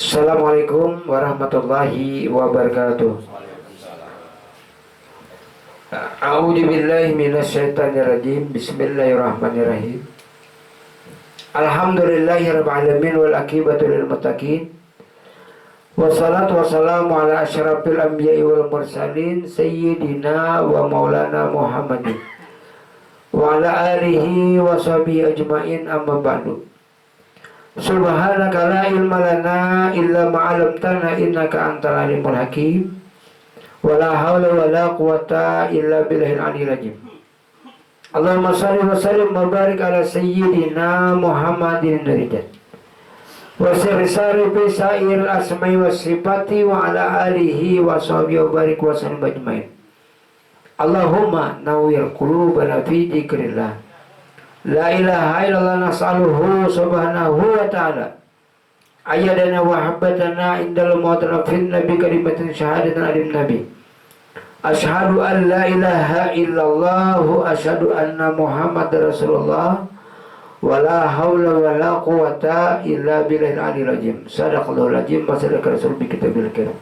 Assalamualaikum warahmatullahi wabarakatuh. A'udzu billahi minasyaitonir rajim. Bismillahirrahmanirrahim. Alhamdulillahirabbil alamin wal aqibatu lil muttaqin. Wassalatu wassalamu ala asyrafil anbiya'i wal mursalin sayyidina wa maulana Muhammadin wa ala alihi wa sahbihi ajmain, amma ba'du. Subhanaka la ilma lana illa ma 'allamtana innaka antal alimul hakim. Wala haula wala quwata illa billahil aliyyil azim. Allahumma shalli wa sallim wa barik ala sayyidina Muhammadin ridwan wa sirri bi sa'il asma'i was sifati wa ala alihi wa sahbihi wa barik wa sallim ajmain. Allahumma nawwir qulubana fi dzikrillah. La ilaha illallah nas'aluhu subhanahu wa ta'ala ayyadana wa habbatana indal mawtana fin nabi kalimatin syahadatan alim nabi. Ashhadu an la ilaha illallah wa ashhadu anna Muhammad Rasulullah wa la hawla wa la quwata illa billahil aliyyil azim. Sadaqallahul azim wa sadaqa rasul bi kitabil karim.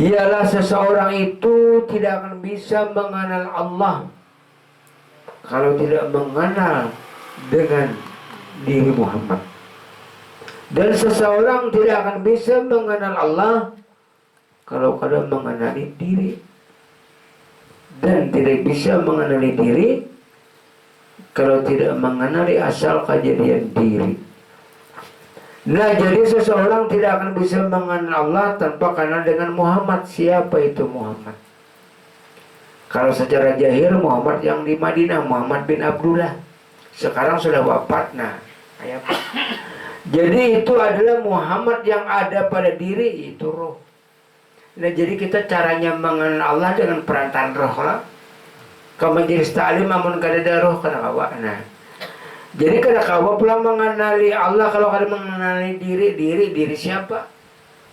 Ialah seseorang itu tidak akan bisa mengenal Allah kalau tidak mengenal dengan diri Muhammad. Dan seseorang tidak akan bisa mengenal Allah kalau tidak mengenali diri. Dan tidak bisa mengenali diri kalau tidak mengenali asal kejadian diri. Nah, jadi seseorang tidak akan bisa mengenal Allah tanpa kenal dengan Muhammad. Siapa itu Muhammad? Kalau secara zahir Muhammad yang di Madinah, Muhammad bin Abdullah. Sekarang sudah wafat. Nah, jadi itu adalah Muhammad yang ada pada diri, itu roh. Nah, jadi kita caranya mengenal Allah dengan perantaraan roh lah. Kau menjadi ta'lim amun kada roh kana kawa. Nah, jadi kada kawa pula mengenali Allah kalau kada mengenali diri siapa?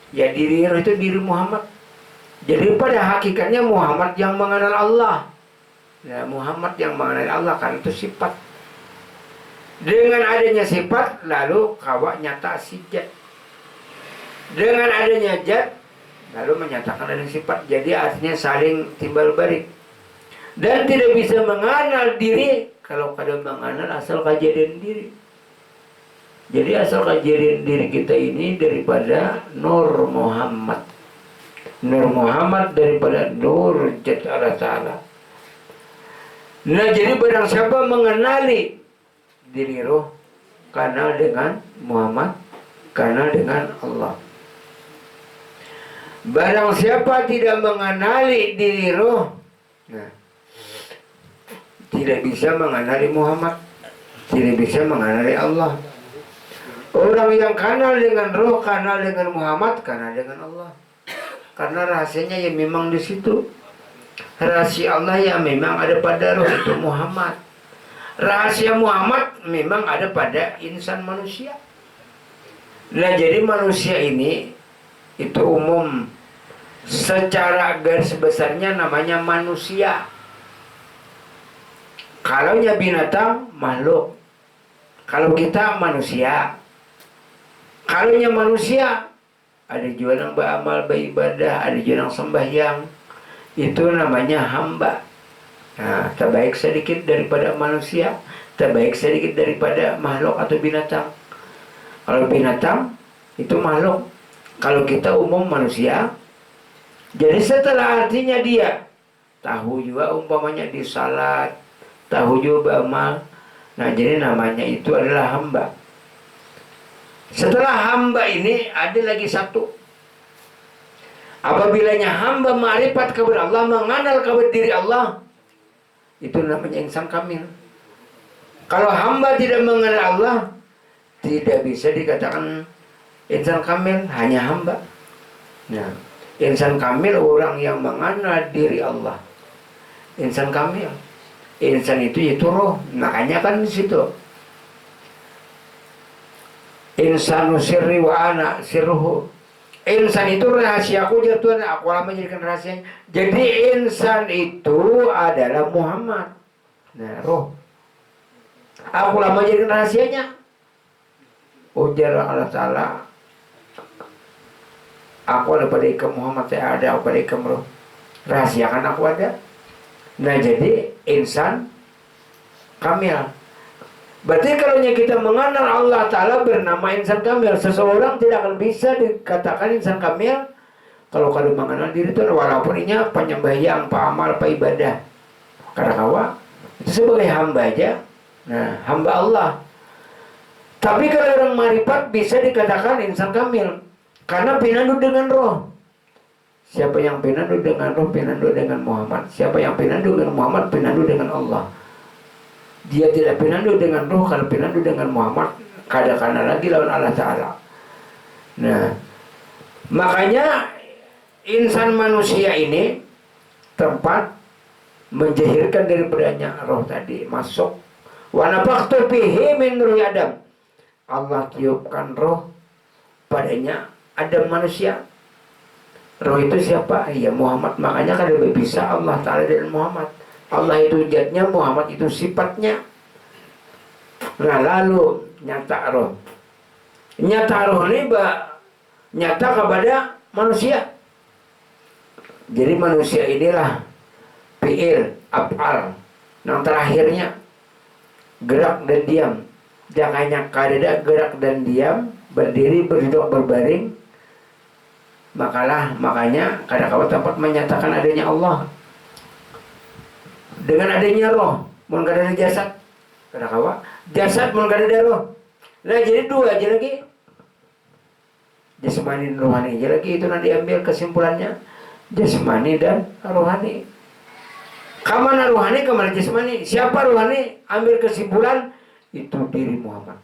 Ya diri roh itu diri Muhammad. Jadi pada hakikatnya Muhammad yang mengenal Allah. Nah, Muhammad yang mengenal Allah kan itu sifat. Dengan adanya sifat lalu kawa nyata sijat. Dengan adanya jat lalu menyatakan adanya sifat. Jadi artinya saling timbal balik. Dan tidak bisa mengenal diri kalau kada mengenal asal kejadian diri. Jadi asal kejadian diri kita ini daripada Nur Muhammad. Nur Muhammad daripada Nur Jat Allah Ta'ala. Nah, jadi barang siapa mengenali diri roh, kenal dengan Muhammad, kenal dengan Allah. Barang siapa tidak mengenali diri roh, nah, tidak bisa mengenali Muhammad, tidak bisa mengenali Allah. Orang yang kenal dengan roh, kenal dengan Muhammad, kenal dengan Allah. Karena rahasianya ya memang di situ. Rahasia Allah yang memang ada pada roh itu Muhammad. Rahasia Muhammad memang ada pada insan manusia. Nah, jadi manusia ini itu umum. Secara garis besarnya namanya manusia. Kalau nya binatang makhluk. Kalau kita manusia. Kalau nya manusia, ada juga yang beramal, beribadah, ada juga yang sembahyang. Itu namanya hamba. Nah, terbaik sedikit daripada manusia, terbaik sedikit daripada makhluk atau binatang. Kalau binatang itu makhluk, kalau kita umum manusia. Jadi setelah artinya dia tahu juga umpamanya di salat, tahu juga beramal. Nah, jadi namanya itu adalah hamba. Setelah hamba ini ada lagi satu. Apabila hamba ma'rifat kepada Allah, mengenal kepada diri Allah, itu namanya insan kamil. Kalau hamba tidak mengenal Allah, tidak bisa dikatakan insan kamil, hanya hamba. Nah, insan kamil orang yang mengenal diri Allah. Insan kamil. Insan itu roh. Makanya kan di situ. Insanu sirri wa ana sirruhu. Insan itu rahasiaku, jadi Tuhan, aku lama jadikan rahasianya. Jadi insan itu adalah Muhammad. Nah, roh. Aku lama jadikan rahasianya. Ujar Allah Ta'ala, Aku ada pada ikam Muhammad, saya ada pada ikam roh. Rahasiakan aku ada. Nah jadi insan kamil. Berarti kalau kita mengenal Allah Ta'ala bernama insan kamil, seseorang tidak akan bisa dikatakan insan kamil kalau mengenal diri itu, walaupun ini penyembahyang, pak amal, pak ibadah. Karena kawa itu sebagai hamba aja. Nah, hamba Allah. Tapi kalau orang marifat bisa dikatakan insan kamil karena pinandu dengan roh. Siapa yang pinandu dengan roh, pinandu dengan Muhammad. Siapa yang pinandu dengan Muhammad, pinandu dengan Allah. Dia tidak pinandu dengan roh, kalau pinandu dengan Muhammad, kadang-kadang lagi lawan Allah Ta'ala. Nah, makanya insan manusia ini tempat menjahirkan daripadanya roh tadi masuk. Wa nafakhtu fihi min ruhi Adam. Allah tiupkan roh padanya Adam manusia. Roh itu siapa? Ya Muhammad. Makanya kan lebih bisa Allah Ta'ala dan Muhammad. Allah itu zatnya, Muhammad itu sifatnya. Nah lalu nyata roh. Nyata roh ini nyata kepada manusia. Jadi manusia inilah fi'il, af'al. Yang terakhirnya gerak dan diam. Jangannya kadada gerak dan diam, berdiri, berduduk, berbaring. Makanya kadang-kadang tempat menyatakan adanya Allah dengan adanya roh. Mun kada ada jasad, kadang-kadang jasad mun kada ada roh. Nah jadi dua aja lagi, jasmani dan rohani aja lagi. Itu nanti ambil kesimpulannya, jasmani dan rohani. Kamana rohani, kamana jasmani. Siapa rohani? Ambil kesimpulan itu diri Muhammad.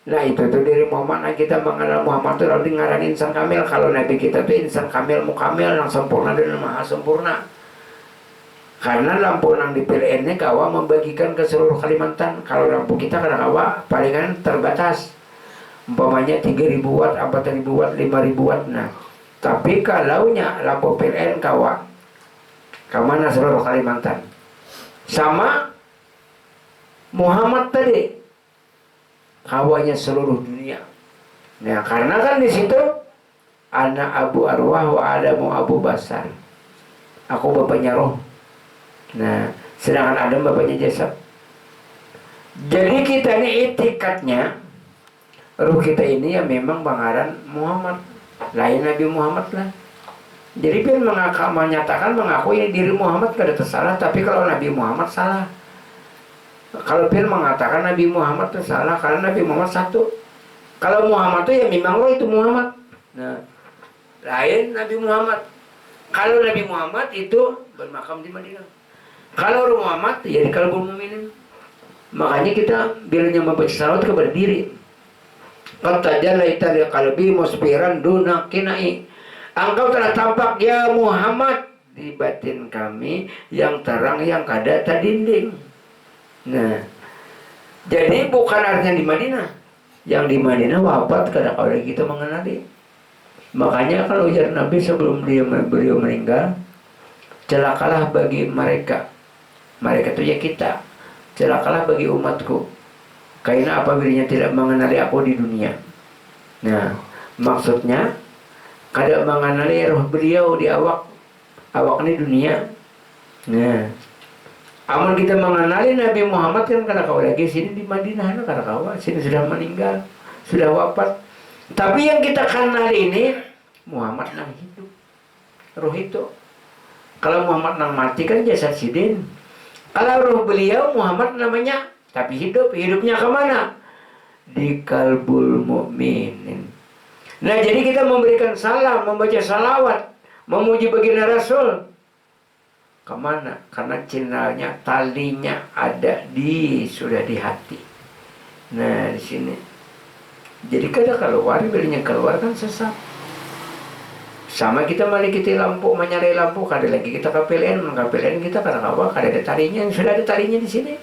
Nah itu diri Muhammad. Nah kita mengenal Muhammad itu lalu ngaranin insan kamil. Kalau Nabi kita itu insan kamil, mukamil, yang sempurna dan maha sempurna. Karena lampu yang dipilih ini kawa membagikan ke seluruh Kalimantan. Kalau lampu kita kadang kawa palingan terbatas. Umpamanya 3.000 watt, 4.000 watt, 5.000 watt. Nah tapi kalaunya lampu PLN kawa kemana seluruh Kalimantan. Sama Muhammad tadi kawanya seluruh dunia. Nah karena kan di situ anak Abu Arwah wa Adamu Abu Basar. Aku bapaknya roh. Nah sedangkan Adam bapaknya jasad. Jadi kita ini itikadnya ruh kita ini ya memang bangaran Muhammad, lain Nabi Muhammad lah. Jadi Pin menyatakan mengaku ini diri Muhammad kada tersalah, tapi kalau Nabi Muhammad salah. Kalau Pin mengatakan Nabi Muhammad itu salah karena Nabi Muhammad satu. Kalau Muhammad itu ya memang roh itu Muhammad. Nah, lain Nabi Muhammad. Kalau Nabi Muhammad itu bermakam di Madinah. Kalau roh Muhammad ya di kalbul mukminin. Makanya kita bilanya membaca salawat kepada diri. Qad tajalla li qalbi musfiran duna kinai. Engkau telah tampak ya Muhammad di batin kami yang terang yang kada tadinding. Nah, jadi bukan artinya di Madinah. Yang di Madinah wafat kada kalau kita mengenali. Makanya kalau ujar Nabi sebelum beliau meninggal, celakalah bagi mereka. Mereka itu ya kita. Celakalah bagi umatku. Karena apabila tidak mengenali aku di dunia. Nah, maksudnya kada mengenali roh beliau di awak ini dunia. Nah, amun kita mengenali Nabi Muhammad kan kada kau lagi sini di Madinah, kada kau sini sudah meninggal, sudah wafat. Tapi yang kita kenal ini Muhammad nang hidup, roh itu. Kalau Muhammad nang mati kan jasad sidin. Kalau roh beliau Muhammad namanya, tapi hidupnya kemana? Di kalbul mukminin. Nah jadi kita memberikan salam, membaca salawat, memuji baginda Rasul. Kemana? Karena cinanya, talinya ada sudah di hati. Nah di sini. Jadi kada keluar, belinya keluar kan sesat. Sama kita menikmati lampu, menyalahi lampu, kada lagi kita KPLN kita kada apa, kada ada tarinya, sudah ada tarinya di sini.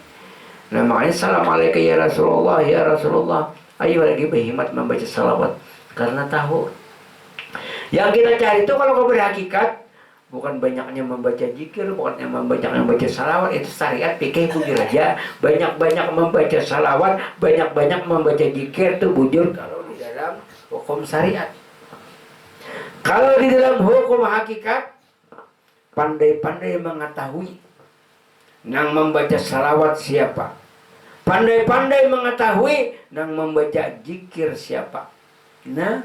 Nah makanya assalamualaikum ya Rasulullah, ya Rasulullah. Ayo lagi berhikmat membaca salawat. Karena tahu yang kita cari itu kalau kepada hakikat bukan banyaknya membaca zikir, bukan banyaknya membaca salawat, itu syariat pikir bujur aja. Banyak-banyak membaca salawat, banyak-banyak membaca zikir itu bujur kalau di dalam hukum syariat. Kalau di dalam hukum hakikat, pandai-pandai mengetahui nang membaca salawat siapa, pandai-pandai mengetahui nang membaca zikir siapa. Nah,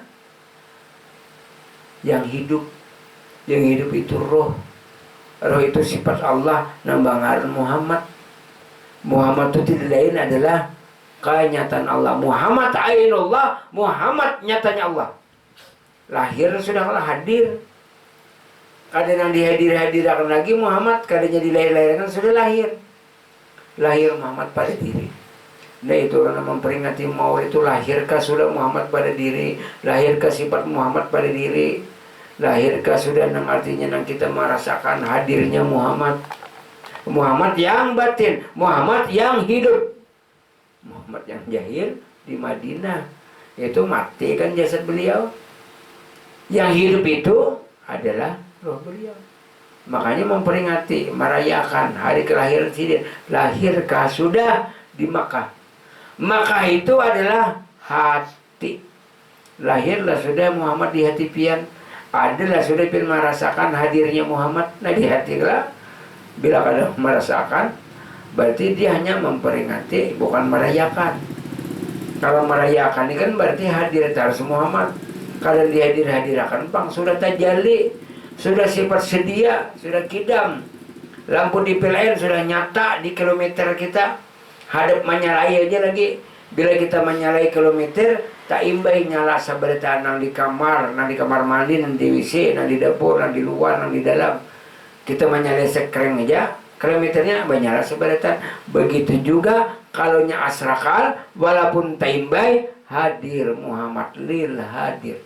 yang hidup itu roh itu sifat Allah, nang bangaran Muhammad. Muhammad itu tidak lain adalah kenyataan Allah. Muhammad ainullah, Muhammad nyatanya Allah. Lahir sudahlah hadir. Kadang yang dihadir-hadirkan lagi Muhammad, kadangnya dilahir-lahirkan sudah lahir. Lahir Muhammad pada diri. Nah itu orang memperingati maulid itu, lahirkah sudah Muhammad pada diri, lahirkah sifat Muhammad pada diri, lahirkah sudah nang artinya nang kita merasakan hadirnya Muhammad. Muhammad yang batin, Muhammad yang hidup. Muhammad yang jahil di Madinah itu mati kan jasad beliau. Yang hidup itu adalah roh beliau. Makanya memperingati, merayakan hari kelahiran Sidin. Lahirkah sudah di Makkah. Makkah itu adalah hati. Lahirlah sudah Muhammad di hati pian. Adalah sudah pian merasakan hadirnya Muhammad. Nah di hati lah. Bila kada merasakan, berarti dia hanya memperingati, bukan merayakan. Kalau merayakan ini kan berarti hadir harus Muhammad. Kalau dihadir-hadirakan bang sudah tajalli, sudah sifat sedia, sudah kidam. Lampu di PLN sudah nyata di kilometer kita. Hadap menyalai aja lagi. Bila kita menyalai kilometer, tak imbai nyala sabareta nang di kamar mandi, nang di WC, nang di dapur, nang di luar, nang di dalam. Kita menyalai sekreng aja, kilometernya menyala sabareta. Begitu juga kalau nya asrakal, walaupun tak imbai, hadir Muhammad lil hadir.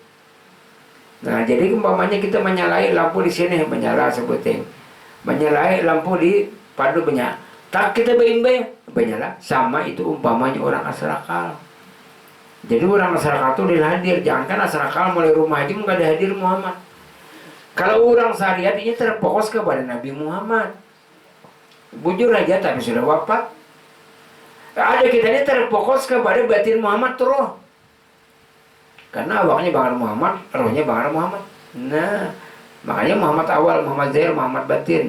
Nah jadi umpamanya kita menyalai lampu di sini menyala sebutin, menyalai lampu di padu banyak, tak kita beimbe menyala, sama itu umpamanya orang asrakal. Jadi orang asrakal itu lil hadir, jangankan asrakal mulai rumah aja nggak ada hadir Muhammad. Kalau orang syariat ini terfokus kepada Nabi Muhammad, bujur aja tapi sudah wafat. Ada kita ini terfokus kepada batin Muhammad terus. Karena awalnya bangar Muhammad, rohnya bangar Muhammad. Nah, makanya Muhammad awal, Muhammad zahir, Muhammad batin.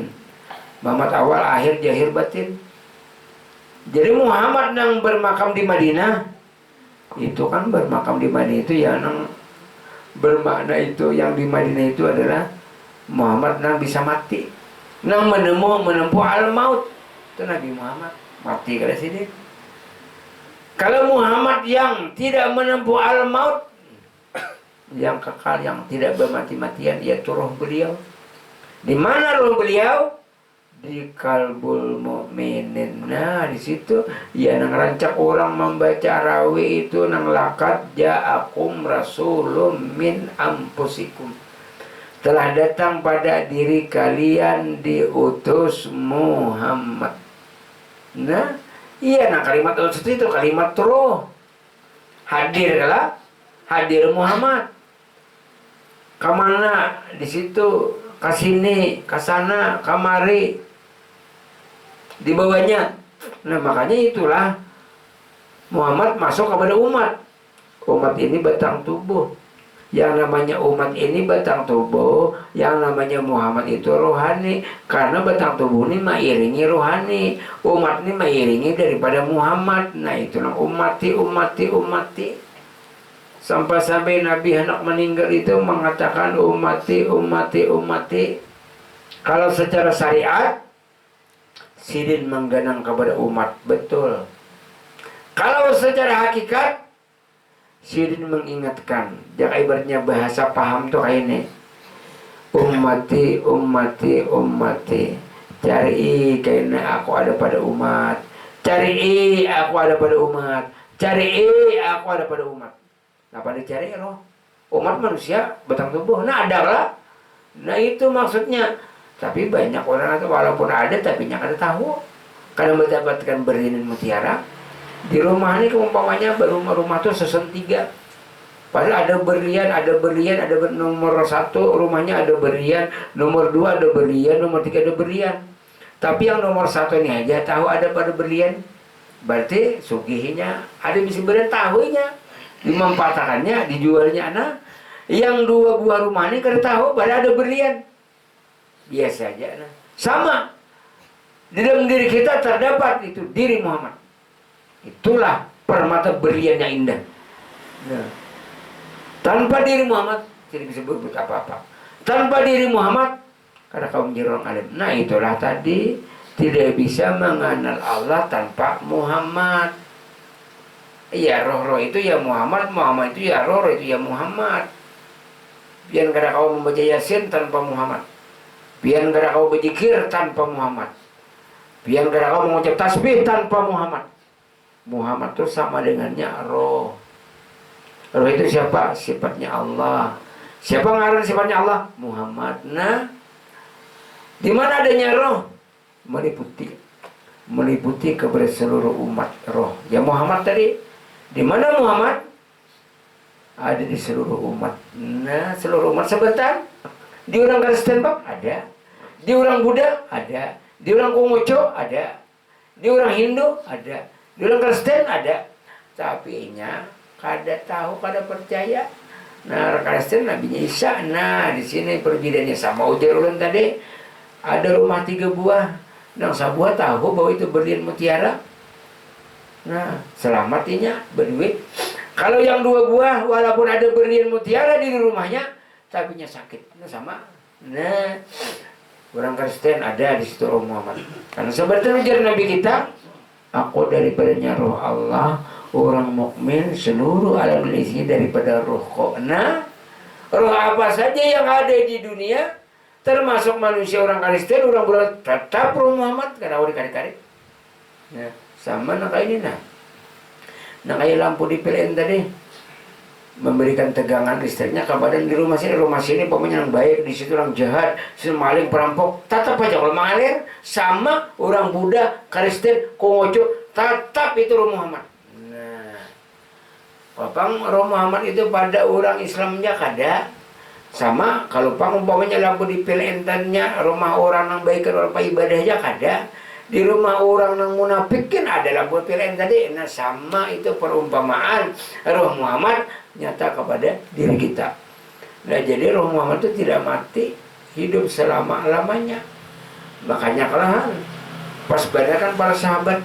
Muhammad awal, akhir, jahir, batin. Jadi Muhammad yang bermakam di Madinah, itu kan bermakam di Madinah itu yang bermakna itu yang di Madinah itu adalah Muhammad yang bisa mati, yang menempuh al-maut. Itu Nabi Muhammad mati kada sini. Kalau Muhammad yang tidak menempuh al-maut, yang kekal, yang tidak bermati-matian, yaitu roh beliau. Di mana roh beliau? Di kalbul mu'minin. Nah di situ ya nang rancak orang membaca rawi itu nang lakat ja'akum rasulun min ampusikum. Telah datang pada diri kalian diutus Muhammad. Nah iya, nah kalimat itu kalimat roh. Hadir lah, hadir Muhammad. Kemana? Di situ, kasini, kasana, kamari, di bawahnya. Nah makanya itulah Muhammad masuk kepada umat. Umat ini batang tubuh. Yang namanya umat ini batang tubuh, yang namanya Muhammad itu rohani. Karena batang tubuh ini mengiringi rohani, umat ini mengiringi daripada Muhammad. Nah itulah umati. Sampai Nabi hendak meninggal itu mengatakan umati. Kalau secara syariat Sidin menggenang kepada umat, betul. Kalau secara hakikat Sidin mengingatkan. Jangan ibaratnya bahasa paham tuh kayak ini. Ummati. Cari kayaknya aku ada pada umat. Cari aku ada pada umat. Nah pada cari roh. Umat manusia batang tubuh. Nah ada lah. Nah itu maksudnya. Tapi banyak orang itu walaupun ada tapi nggak ada tahu. Karena mendapatkan berlian mutiara. Di rumah ini keumpamanya rumah tuh susun 3. Padahal ada berlian, ada nomor 1 rumahnya ada berlian, nomor 2 ada berlian, nomor 3 ada berlian. Tapi yang nomor 1 ini aja tahu ada pada berlian. Berarti sugihnya ada bisa berlian tahunya. Dimanfaatkannya, dijualnya. Nah Yang 2 buah rumah ini kada tahu pada ada berlian. Biasa aja. Nah. Sama. Di dalam diri kita terdapat itu diri Muhammad. Itulah permata berlian yang indah. Nah. Tanpa diri Muhammad tidak bisa berbuat apa-apa. Tanpa diri Muhammad karena kaum menjadi orang alim. Nah itulah tadi tidak bisa mengenal Allah tanpa Muhammad. Ya roh-roh itu ya Muhammad, Muhammad itu ya roh itu ya Muhammad. Biar kada kau membaca Yasin tanpa Muhammad. Biar kada kau berzikir tanpa Muhammad. Biar kada kau mengucap tasbih tanpa Muhammad. Muhammad itu sama dengannya roh. Roh itu siapa? Sifatnya Allah. Siapa ngaran sifatnya Allah? Muhammad. Nah, di mana adanya roh? Meliputi kepada seluruh umat roh. Ya Muhammad tadi. Di mana Muhammad? Ada di seluruh umat. Nah, seluruh umat sebentar. Di orang Kristen Pak ada. Di orang Buddha ada. Di orang Konghucu ada. Di orang Hindu ada. Di orang Kristen ada. Tapi kada tahu, kada percaya. Nah, Kristen Nabi Isa. Nah, di sini perbedaannya sama ujar ulun tadi. Ada rumah 3 buah. Nang sabuah tahu bahwa itu berlian mutiara. Nah, selamatinya berduit. Kalau yang 2 buah walaupun ada berlian mutiara di rumahnya, tapinya sakit. Nah, sama. Nah, orang Kristen ada di situ roh Muhammad. Karena sebenarnya ujar Nabi kita, aku daripadanya roh Allah. Orang mukmin seluruh alam isi daripada roh kok. Nah, roh apa saja yang ada di dunia, termasuk manusia orang Kristen, orang Buddha, tetap roh Muhammad. Karena orang kari-kari. Nah, sama nak kayak ini nah. Nah kayak lampu di PLN tadi, memberikan tegangan listriknya ke badan di rumah sini pokoknya yang baik, di situ orang jahat, maling, perampok, tetap aja kalau mengalir sama orang Buddha, Kristen, Konghucu, tetap itu roh Muhammad. Papang roh Muhammad itu pada orang Islamnya kada. Sama kalau pang umpamanya lampu di PLN-nya rumah orang yang baik orang ibadahnya kada. Di rumah orang yang munafikin ada lampu PLN tadi. Nah sama itu perumpamaan roh Muhammad nyata kepada diri kita. Nah jadi roh Muhammad itu tidak mati, hidup selama-lamanya. Makanya kalahan pas bedakan para sahabat,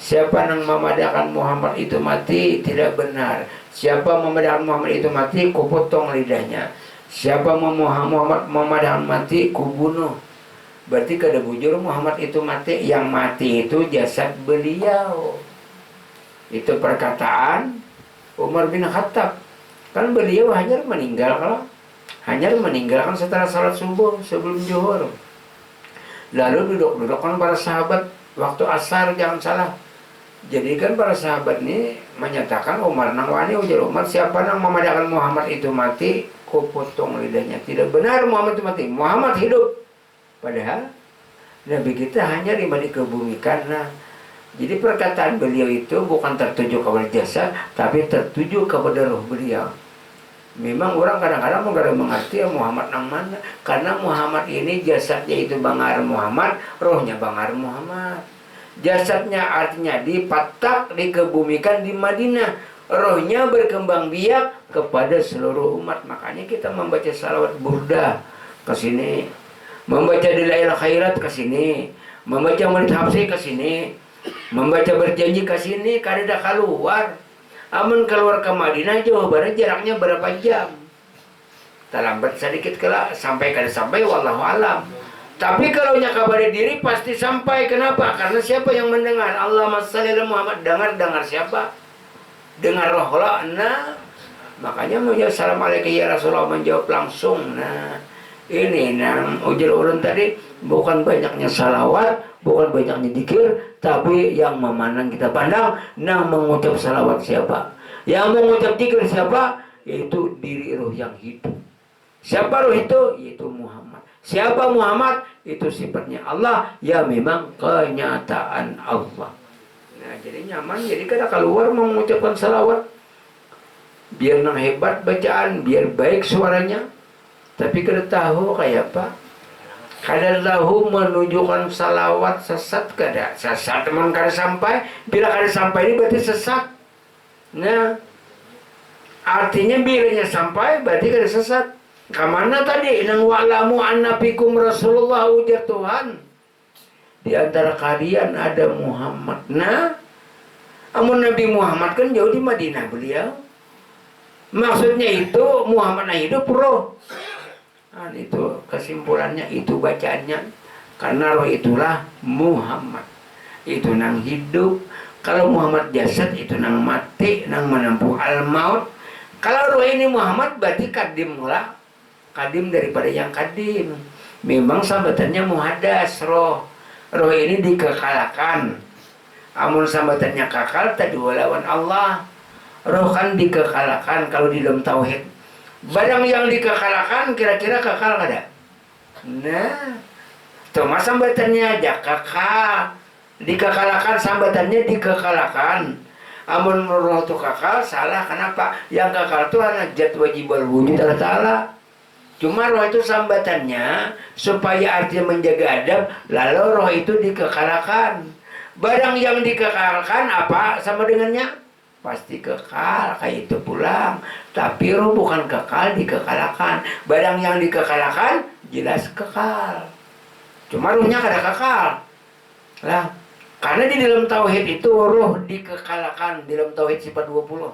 siapa yang memadakan Muhammad itu mati tidak benar. Siapa memadakan Muhammad itu mati, ku potong lidahnya. Siapa Muhammad memadakan mati, ku bunuh. Berarti kada bujur Muhammad itu mati. Yang mati itu jasad beliau. Itu perkataan Umar bin Khattab. Kan beliau hanya meninggalkan setelah salat subuh sebelum zuhur. Lalu duduk-dudukkan para sahabat waktu asar, jangan salah. Jadi kan para sahabat ini menyatakan Umar nang wani ujar Umar, siapa nang memadakan Muhammad itu mati, ku potong lidahnya. Tidak benar Muhammad itu mati, Muhammad hidup. Padahal Nabi kita hanya dikebumikan. Nah, jadi perkataan beliau itu bukan tertuju kepada jasa, tapi tertuju kepada roh beliau. Memang orang kadang-kadang mengerti Muhammad nang mana, karena Muhammad ini jasadnya itu bangar Muhammad, rohnya bangar Muhammad. Jasadnya artinya dipatak, dikebumikan di Madinah. Rohnya berkembang biak kepada seluruh umat. Makanya kita membaca salawat burda ke sini, membaca Dalail Khairat ke sini, membaca Maulid Habsyi ke sini, membaca berjanji ke sini, kada keluar. Amun keluar ke Madinah jauh barang jaraknya berapa jam? Terlambat sedikit kala sampai kada sampai wallahu alam. Tapi kalau kabar diri pasti sampai. Kenapa? Karena siapa yang mendengar? Allahumma shalli ala Muhammad. Dengar siapa? Dengar roh Allah. Nah, makanya menjawab assalamualaikum ya Rasulullah, menjawab langsung. Nah, ini nang ujar ulun tadi, bukan banyaknya salawat, bukan banyaknya zikir, tapi yang memandang kita pandang, nang mengucap salawat siapa? Yang mengucap zikir siapa? Yaitu diri roh yang hidup. Siapa roh itu? Yaitu Muhammad. Siapa Muhammad? Itu sifatnya Allah, ya memang kenyataan Allah. Nah jadi nyaman, jadi kada keluar mengucapkan salawat. Biar nang hebat bacaan, biar baik suaranya. Tapi kada tahu kayak apa. Kada tahu menunjukkan salawat sesat kada. Sesat teman kada sampai. Bila kada sampai ini berarti sesat. Nah Artinya bilanya sampai berarti kada sesat. Kamana tadi nang wa'lamu anna fikum Rasulullah, ujar Tuhan. Di antara kalian ada Muhammad. Nah, amun Nabi Muhammad kan jauh di Madinah beliau. Maksudnya itu Muhammad hidup roh. Nah, itu kesimpulannya, itu bacaannya. Karena roh itulah Muhammad. Itu nang hidup. Kalau Muhammad jasad itu nang mati, nang menempuh al-maut. Kalau roh ini Muhammad berarti kadim lah. Kadim daripada yang kadim. Memang sambatannya muhadas roh. Roh ini dikekalakan. Amun sambatannya kakal tadi lawan Allah. Roh kan dikekalakan kalau di dalam tauhid. Barang yang dikekalakan kira-kira kekal kada? Nah, cuma sambatannya aja kakal. Dikekalakan sambatannya dikekalakan. Amun roh itu kakal salah. Kenapa? Yang kakal itu anak jat wajibal wujud Allah Ta'ala. Cuma roh itu sambatannya supaya artinya menjaga adab, lalu roh itu dikekalakan. Barang yang dikekalkan apa sama dengannya? Pasti kekal, kayak itu pulang. Tapi roh bukan kekal, dikekalakan. Barang yang dikekalakan jelas kekal. Cuma rohnya kada kekal. Lah, karena di dalam tauhid itu roh dikekalakan, di dalam tauhid sifat 20.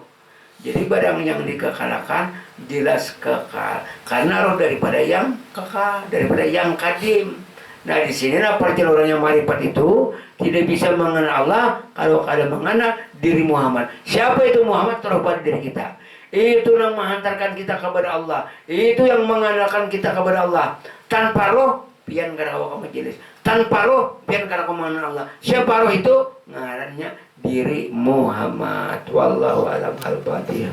Jadi barang yang dikekalakan jelas kekal. Karena roh daripada yang kekal, daripada yang kadim. Nah, di sinilah perjalanan orang yang marifat itu tidak bisa mengenal Allah kalau kada mengenal diri Muhammad. Siapa itu Muhammad? Terus pada diri kita. Itu yang menghantarkan kita kepada Allah. Itu yang mengenalkan kita kepada Allah. Tanpa roh, pian kada kawa ke majelis. Tanpa roh, pian kada kawa mengenal Allah. Siapa roh itu? Ngarannya diri Muhammad. Wallahu a'lam. Al-Fatihah.